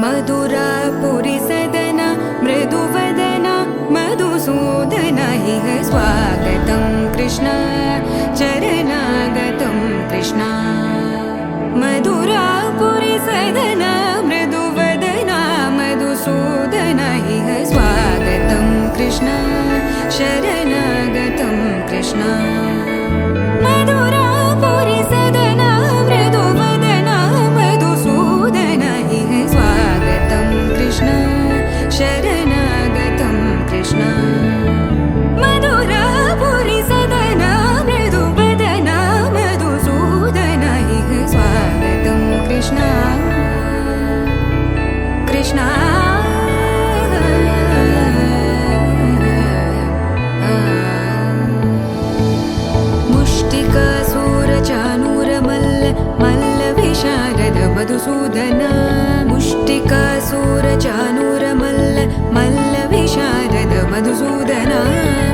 मधुरापुरी सदन मृदुवदन मधुसूदन इह स्वागतं कृष्ण चरणागतं कृष्ण मधुरापुरी सदन मृदुवदन मधुसूदन इह स्वागतं कृष्ण शरणागतं कृष्ण मधुरापुरी सदन मृदुवदन मधुसूदन इह स्वागतं कृष्ण शरणागतं कृष्ण मधुरापुरी सदन मृदुवदन मधुसूदन इह स्वागतं कृष्ण कृष्ण मधुसूदन मुष्टिकासुरचाणूरमल्ल मल्लविशारद मधुसूदन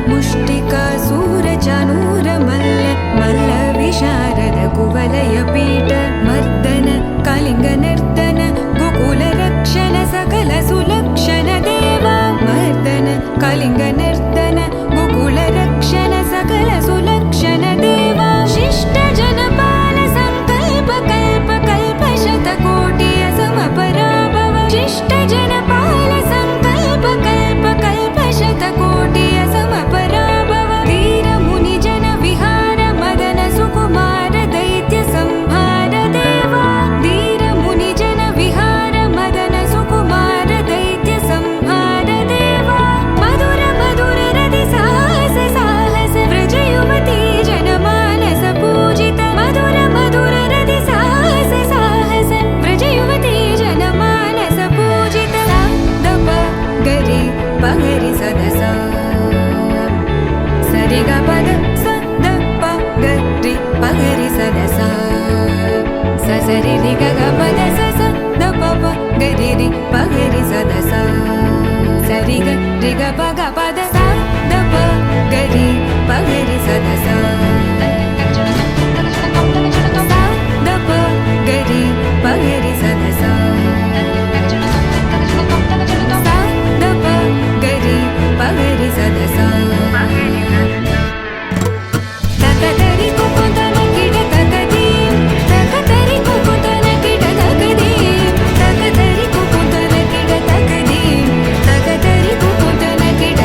मुष्टिकासुरचाणूरमल्ल मल्लविशारद कुवलयपीठ मर्दन कलिङ्गनर्तन गोकुलरक्षण सकल सुलक्षण देवा मर्दन कलिङ्गनर्तन गोकुलरक्षण सकल सुलक्षण देवा शिष्ट जनपाल संकल्प कल्प कल्प शतकोटि असमपराभव शिष्ट जनपाल संकल्प कल्प कल्प शतकोटि असमपराभव वीर मुनि जन विहार मदन सुकुमार दैत्य संहार देवा वीर मुनि जन विहार मदन सुकुमार दैत्य संहार देवा मधुर मधुर रति साहस साहस व्रज युवती जनमानस पूजित मधुर मधुर रति साहस साहस व्रज युवती जनमानस पूजित सा दप गरि पगरि सदसा सरि ग पद स द प गरि पगरि सदसा स सरि रि ग ग पद स स द प प गरि रि पगरि सदसा सरि ग रि ग प ग पद सा द प गरि पगरि सदसा सा द प गरि पगरि सदसा सा द प गरि पगरि सदसा तकतरि कुकुतन किड तकदीं तकतरि कुकुतन किड तकदीं तकतरि कुकुतन किड तकदीं तकतरि कुकुतन किड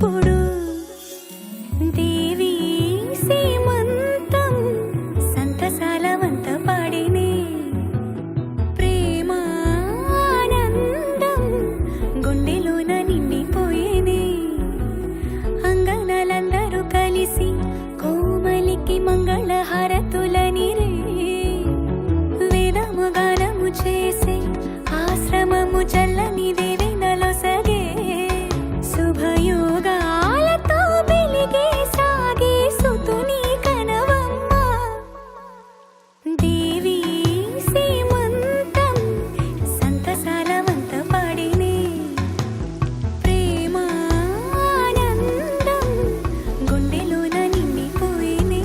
ఎప్పుడు దేవి సీమంతం సంతసాల వంత పాడినే ప్రేమానందం గుండెలోన నిండిపోయేనే అంగనలందరూ కలిసి కోమలికి మంగళహారతులని రే వేదము గానము చేసే ఆశ్రమము చల్లని దేవినలో సగే శుభయోగాలతో వెలిగే సాగే సుతుని కనవమ్మ దేవి సీమంతం సంతసాల వంత పాడినే ప్రేమానందం గుండెలోన నిండిపోయినే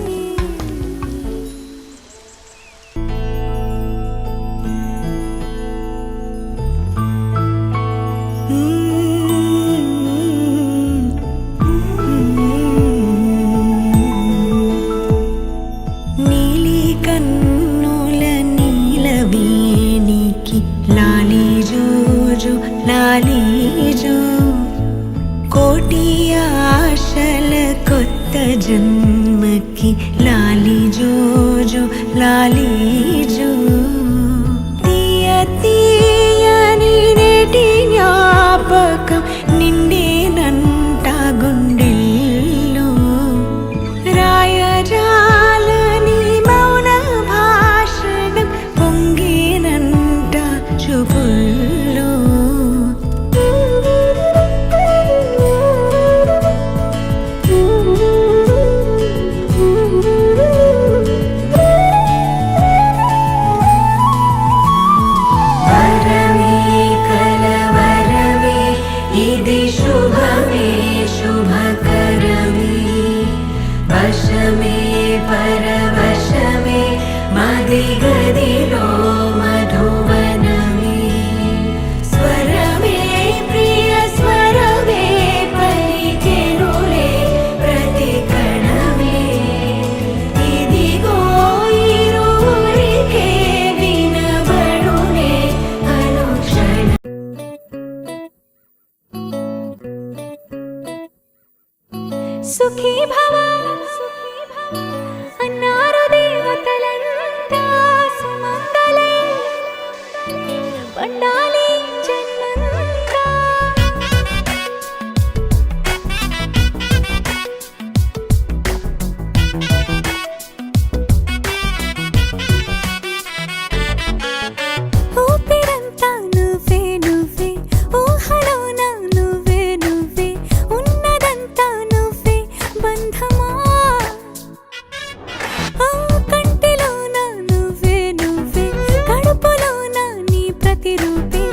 నీలి కన్నుల నీలవేణికి లాలి జోజు లాలి జో కోటి ఆశల కొత్త జన్మకి లాలి జోజు లాలి జో తీయ తీయని నేటి జ్ఞాపకం నిండేనంట గుండెల్లో రాయజాలని మౌన భాషణం పొంగేనంట చూపుల్లో వరమే కలవరమే ఇది శుభమే శుభకరమే వశమే పరవశమే మది గదిలో మధువనమే స్వరమే ప్రియ స్వరమే పలికెనులే ప్రతి కణమే ఇదిగో ఇరువురికే వినబడునే అనుక్షణం సుఖీ భవ అన్నారు దేవతలంతా సుమంగళే పండాలి జన్మంతా ఊపిరంతా నువ్వే నువ్వే ఊహలోన నువ్వే నువ్వే ఉన్నదంతా నువ్వే బంధమా ఆ కంటిలోన నువ్వే నువ్వే కడుపులోన నీ ప్రతిరూపే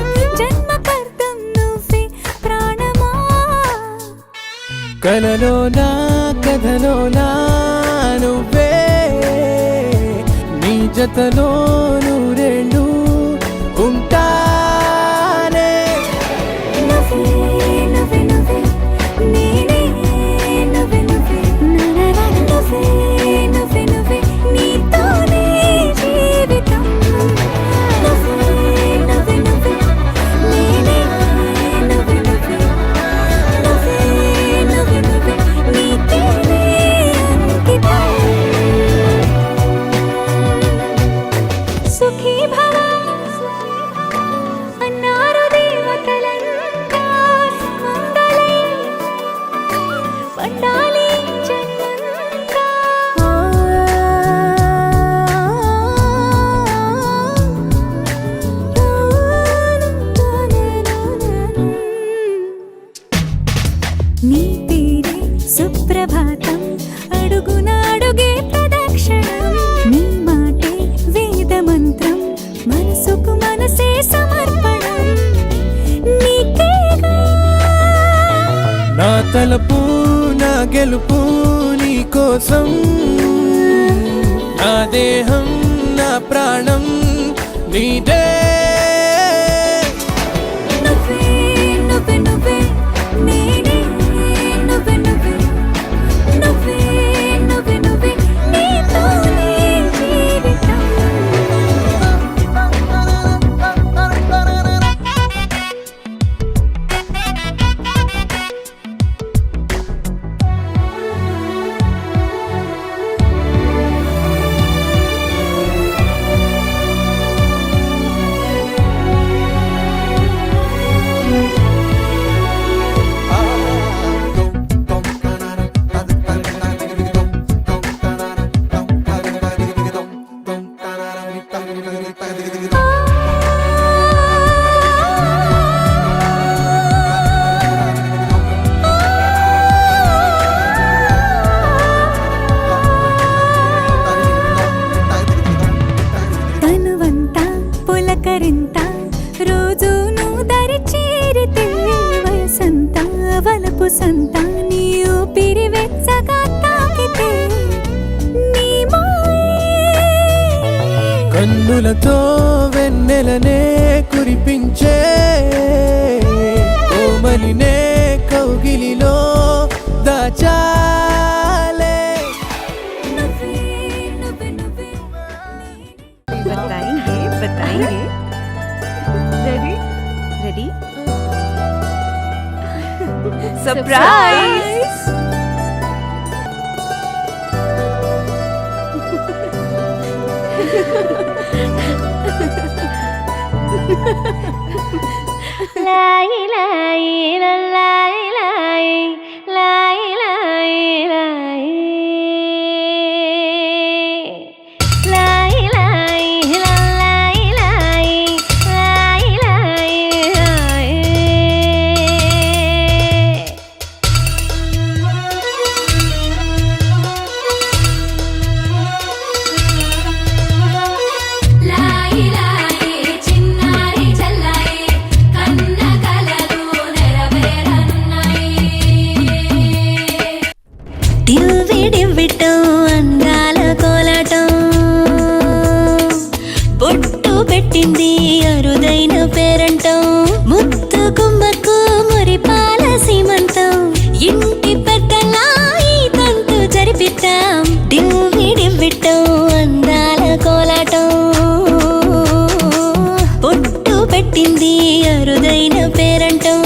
జన్మకర్తం నువ్వే ప్రాణమా కలలోనా కథలోనా నువ్వే నీ జతలో నూరేళ్ళు ఉంటానే నువ్వే నువ్వే నువ్వే నేనే నువ్వే నువ్వే నననా నువ్వే నువ్వే నువ్వే నీతోనే జీవితం నువ్వే నువ్వే నువ్వే నేనే నువ్వే నువ్వే నువ్వే నువ్వే నువ్వే నీతోనే అంకితం సుఖీ భవ అన్నారు దేవతలంతా సుమంగళే పండాలి జన్మంతా నీ పేరే సుప్రభాతం అడుగున అడుగే ప్రదక్షిణం నీ మాటే వేదమంత్రం మనసుకు మనసే సమర్పణం నీకేగా నా తలపు నా గెలుపు నీ కోసం నా దేహం నా ప్రాణం నీదే నువ్వే నువ్వే నువ్వే నేనే నువ్వే నువ్వే నువ్వే నువ్వే నువ్వే నీతోనే జీవితం నీ ఊపిరి వెచ్చగా తాకితే నీ మాయే కన్నులతో వెన్నెలనే కురిపించే కోమలినే కౌగిలిలో దాచాలే बताएंगे बताएंगे रेडी रेडी सरप्राइज लाई लाई लाई लाई लाई लाई लाई लाई लाई लाई लाई लाई लाई లాయి లాయి చిన్నారి జల్లాయి కన్న కలలు నెరవేరనున్నాయి డివ్వి డివ్విటం అందాల కోలాటం బొట్టు పెట్టింది అరుదైన పేరంటం ముత్తు గుమ్మకు మురిపాల సీమంతం ఇంటి పెద్దలా ఈ తంతు జరిపిద్దాం డివ్వి డివ్విటం అందాల కోలాటం బొట్టు పెట్టింది అరుదైన పేరంటం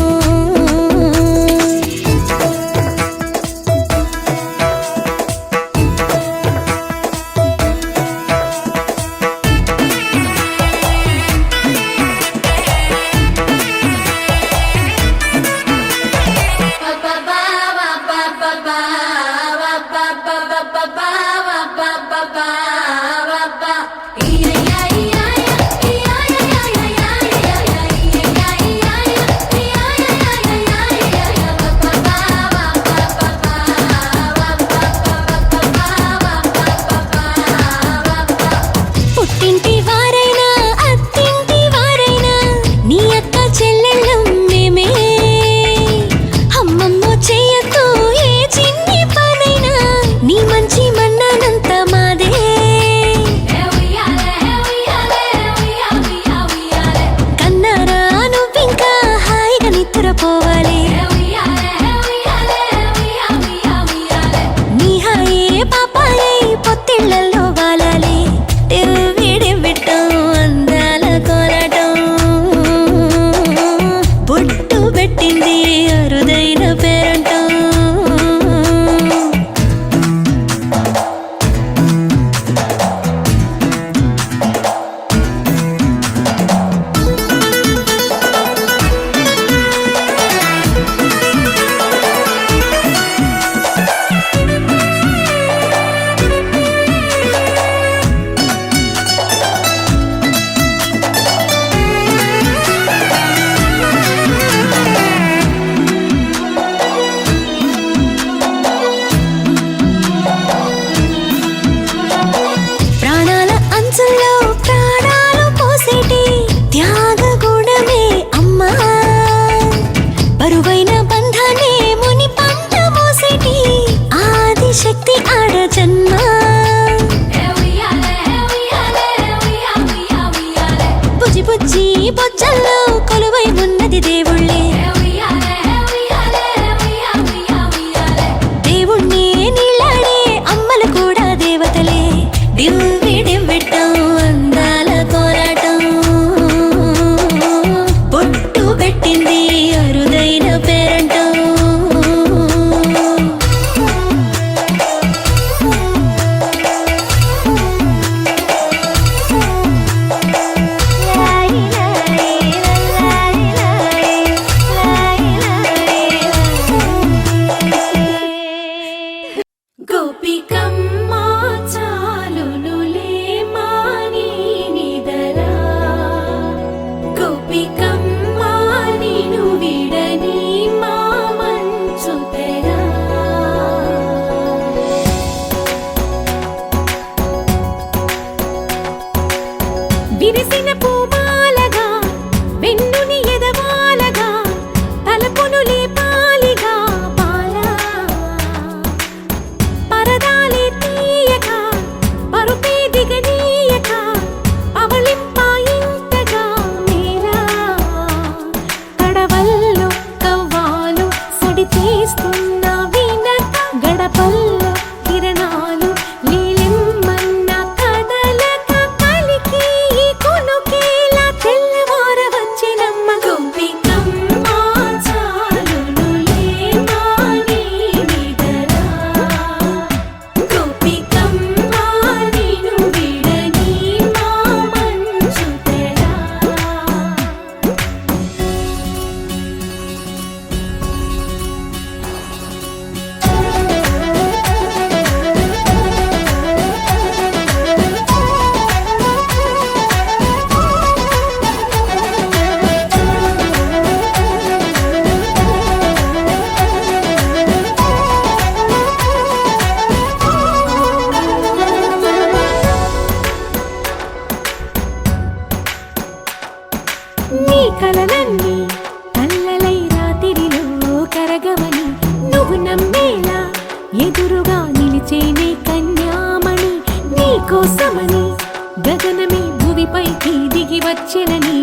పుట్టింటి వారైనా అత్తింటి వారైనా నీ అక్క చెల్లెళ్ళం మేమే అమ్మమ్మో చెయ్యకు ఏ చిన్ని పనైనా నీ మంచి మన్నానంత మాదే కన్నారా నువ్వింకా హాయిగా నిద్రపోవాలి నీ హాయే పాపాయే పొత్తిళ్లలో వాలాలి డివ్విడివ్విటం అందాల కోలాటం బొట్టు పెట్టింది అరుదైన పేరంటం ప్రాణాల అంచుల్లో ప్రాణాలు పోసేటి త్యాగ గుణమే అమ్మా బరువైన బంధాన్ని ముని పంట మోసేటి ఆది శక్తి ఆడ జన్మ బుజ్జి బుజ్జి బొజ్జల్లో కొలువై ఉన్నది దేవుళ్ళే దేవుణ్ణి నీళ్ళాడే అమ్మలు కూడా దేవతలే డివ్వి డివ్విటం అందాల కోలాటం బొట్టు పెట్టింది అరుదైన పేరంటం వచ్చేనే కన్యామణి నీకోసమని గగనమే భువిపైకి దిగి వచ్చెనని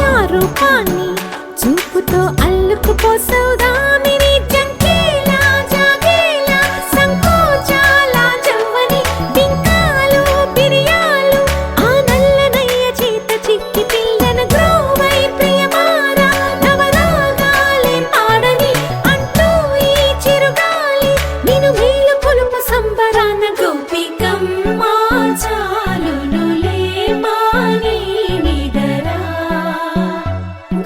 ఆ రూపాన్ని చూపుతో అల్లుకుపోసౌదామిని జంకేలా జాగేలా సంకోచాల జవ్వని బింకాలు బిరియాలు ఆ నల్లనయ్య చేత చిక్కి పిల్లన గ్రోవై ప్రియమారా నవరాగాలే పాడని అంటూ ఈ చిరుగాలి నిను మేలు కొలుపు సంబరాన గోపికమ్మ చాలునులే మాని నిదరా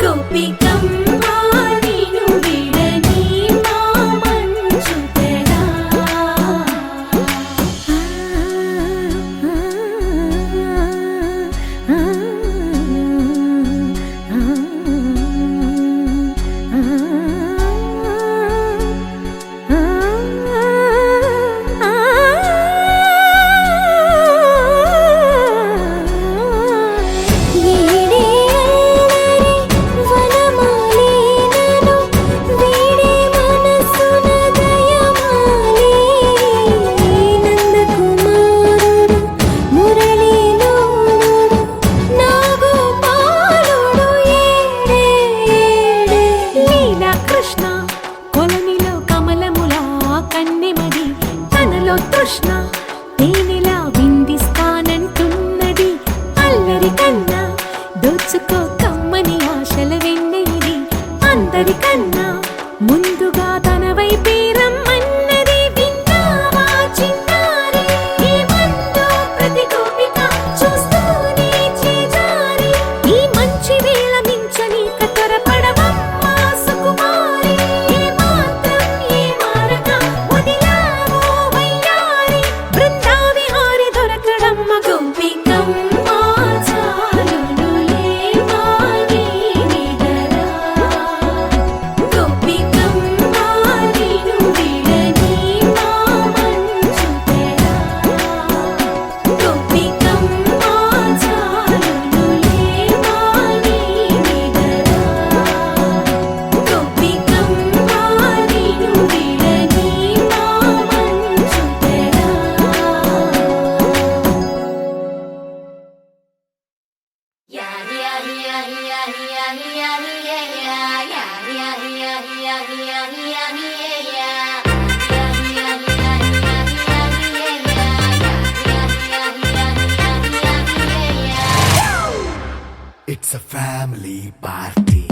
గోపికమ్మ నిను విడని మా మంచు తెరా కృష్ణ తేనెలా విందిస్తానంటున్నది అల్లరి కన్నా దోచుకో కమ్మని ఆశల వెన్నెయిది అందరికన్నా ముందుగా తన వైపే రమ్మన్నది విన్నావా చిన్నారి ఏమందో ప్రతి గోపిక చూస్తూనే చేజారి ఈ మంచి వేళ మించనీక త్వరపడవమ్మా సుకుమారి ఏ మాత్రం ఏ మారక వదిలావో వయ్యారి బృందావిహారి దొరకడమ్మ గోపికమ్మ చాలునులే మాని నిదరా గోపికమ్మ నిను విడని మా మంచు తెరా గోపికమ్మ చాలునులే మాని నిదరా గోపికమ్మ నిను విడని మా మంచు తెరా It's a family party.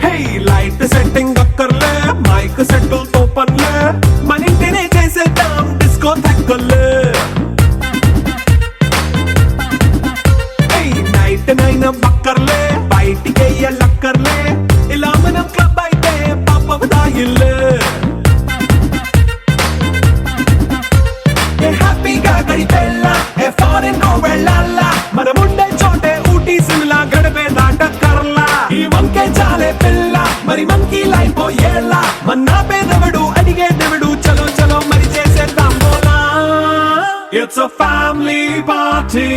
Hey, light setting అక్కర్లే మైక్ సెట్టుల్ తో పనిలే మన ఇంటినే చేసేద్దాం డిస్కో థక్కర్లే నైట్ నైన్ బక్కర్లే బయటికి లక్కర్లే ఇలా మనం క్లబ్ అయితే పాప దాయిల్లే ఏ హ్యాపీగా గడిపెళ్ళ ఏ ఫారెన్ నో వెళ్ళాల మనం ఉండే చోటే ఊటీ సిమ్లా గడిపే దాటక్కర్లా ఈ వంకే చాలే పిల్ల మరి మంకీ లైఫ్ ఏళ్ళ మన్నా పేదవడు అడిగేదెవడు చలో చలో మరి చేసేద్దాం బోలా It's a family party.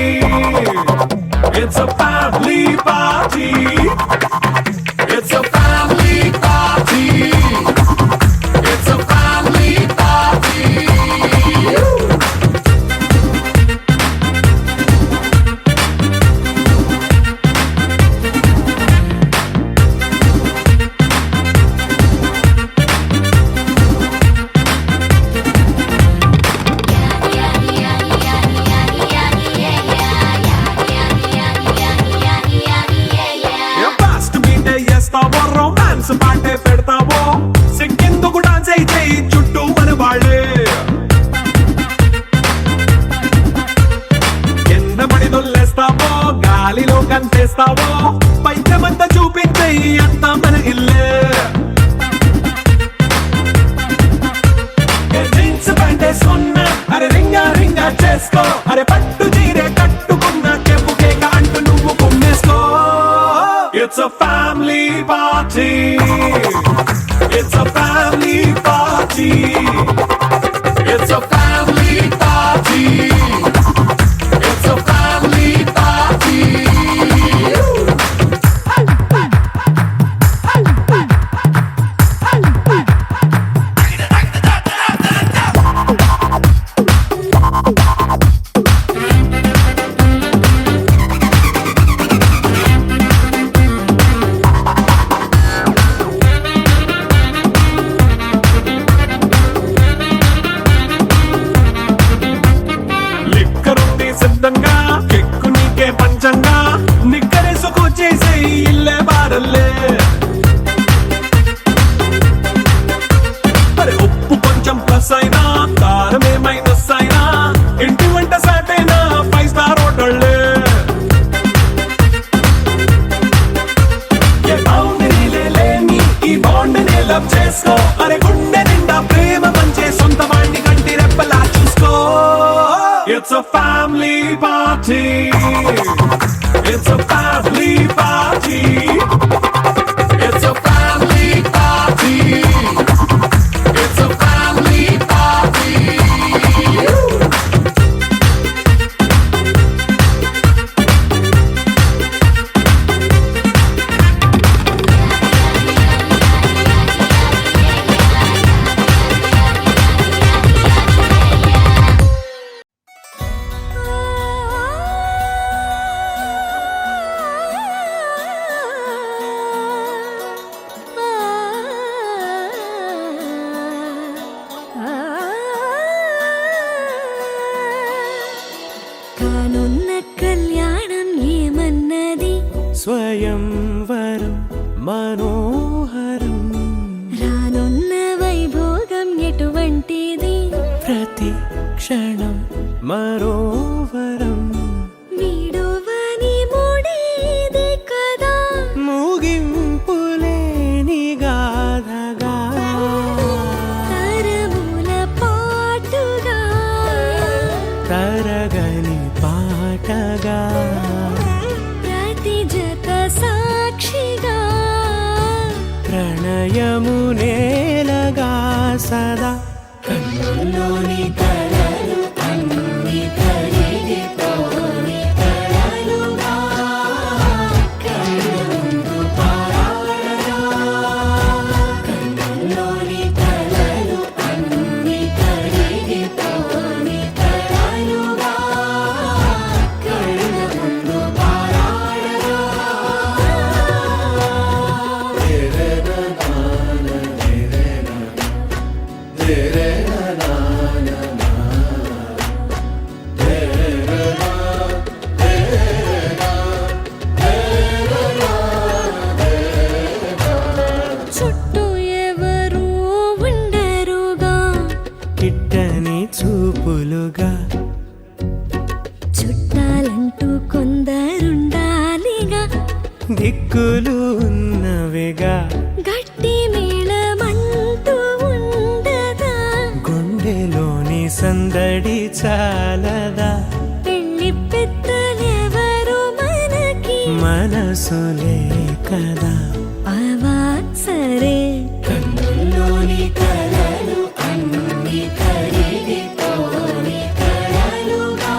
It's a family party. It's a family party. It's a family party. గుండె నిండా ప్రేమ పంచే సొంత వాణ్ణి కంటి రెప్పలా చూసుకో. It's a family party. It's a family party. It's a family party. It's a family party. కానున్న కళ్యాణం ఏమన్నది స్వయంవరం మనోహరం రానున్న వైభోగం ఎటువంటిది ప్రతి క్షణం మరోవరం వీడువని ముడిది కదా ముగింపులేని గాథగా తరముల పాటుగా తరగని పాటగా ప్రతి జత సాక్షిగా ప్రణయము నేలగా సదా కన్నుల్లోని కలలు అన్ని కరిగిపోని కలలుగా కళ్ళ ముందు పారాడగా కన్నుల్లోని కలలు అన్ని కరిగిపోని కలలుగా కళ్ళ ముందు పారాడగా చుట్టూ ఎవరు ఉండరుగా కిట్టని చూపులుగా చుట్టాలంటూ కొందరుండాలిగా దిక్కులు ఉన్నవిగా గట్టి మేళమంటూ ఉండదా గుండెలోని సందడి చాలదా పెళ్లి పెద్దలెవరు మనకి మనసులే కదా అవా సరే కన్నుల్లోని కలలు అన్ని కరిగిపోని కలలుగా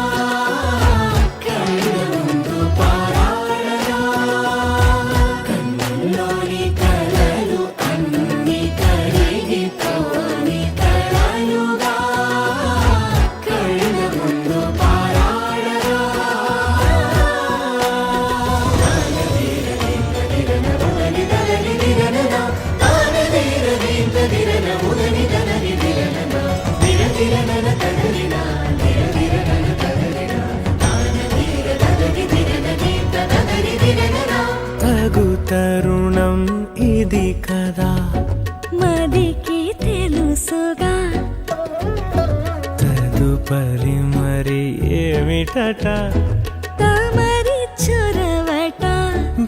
కళ్ళ ముందు పారాడగా కన్నుల్లోని కలలు అన్ని కరిగిపోని కలలుగా కళ్ళ ముందు పారాడగా తగు తరుణం ఇది కదా మదికి తెలుసుగా తదుపరి మరి ఏమిటట తమరి చొరవట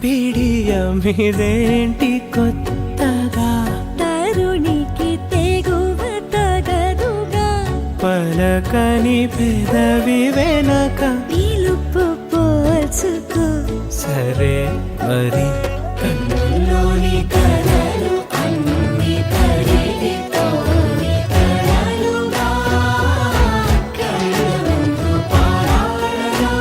బిడియమిదేంటి కొత్తగా తరుణికి తెగువ తగదుగా పలకని పెదవి వెనక పిలుపు పోల్చుకో సరే మరి కన్నుల్లోని కలలు అన్ని కరిగిపోని కలలుగా కళ్ళ ముందు పారాడగా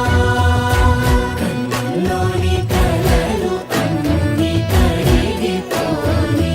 కన్నుల్లోని కలలు అన్ని కరిగిపోని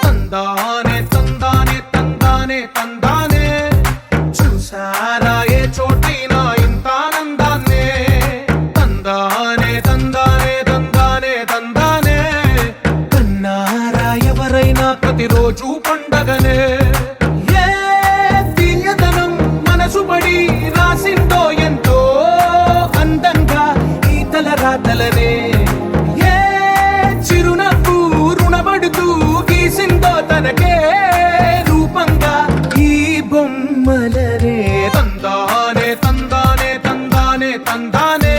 తందానే తందానే తందానే తందానే చూసారా ఏ చోటైనా ఇంత ఆనందాన్నే తందానే తందానే తందానే తందానే కన్నారా ఎవరైనా ప్రతిరోజు పండగనే ఏ తీయదనం మనసు పడి రాసిందో ఎంతో అందంగా ఈ తల రాతలనే ఏ చిరునవ్వు రుణపడుతూ గీసిందో తనకే రూపంగా ఈ బొమ్మలనే తందానే తందానే తందానే తందానే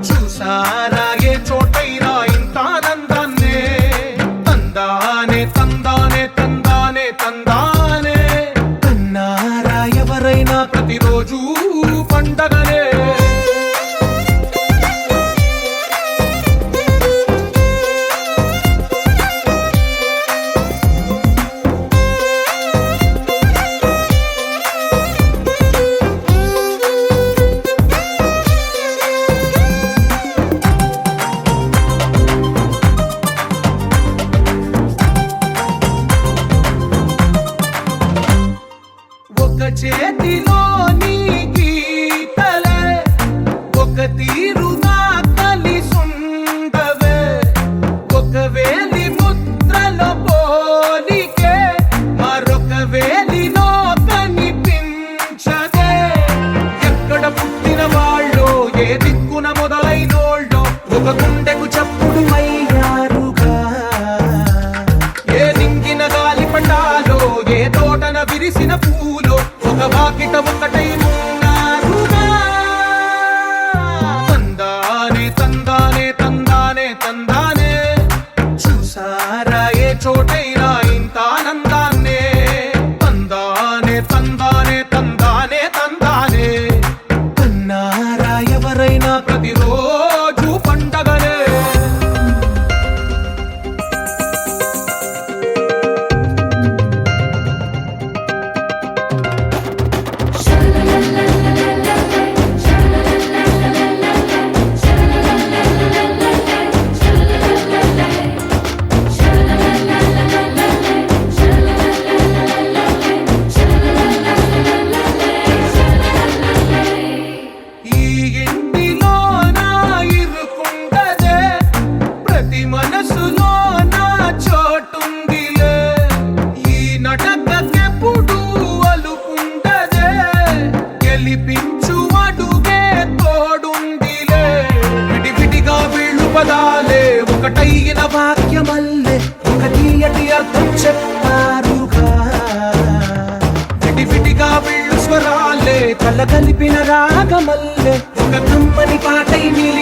చూసారా ఏ చోటైనా ఇంత ఆనందాన్నే తందానే తందానే తందానే తందానే కన్నారా ఎవరైనా ప్రతిరోజు పండగనే ఒక చేతిలో నీ గీతలే ఒక తీరుగా కలిసుండవే ఒక వేలి ముద్రలో పోలికే మరొక వేలిలో కనిపించదే ఎక్కడ పుట్టిన వాళ్ళో ఏ దిక్కున మొదలైనోళ్ళో ఒక గుండెకు చప్పుడు అయ్యారుగా ఏ నింగిన గాలి పటాలో ఏ తోటన విరిసిన పూలో ఒక వాకిట ఒకటై ఉన్నారుగా తందానే తందానే తందానే తందానే చూసారా ఏ చోటైనా ఇంత ఆనందాన్నే తందానే తందానే తందానే తందానే కన్నారా ఎవరైనా ప్రతిరోజు పండగనే ఈ ఇంటిలో నా ఇరుకుండదే ప్రతి మనసులో నా చోటుందిలే ఈ నటకెప్పుడు అలుకుండదే గెలిపించు అడుగే తోడుందిలే విడివిడిగా వీళ్ళు పదాలే ఒకటైన వాక్యమల్లే ఒక తీయటి అర్థం చెప్పారుగా విడివిడిగా వీళ్ళు స్వరాలే కల కలిపిన రాగమల్లే ఒక కమ్మని పాటై మిలి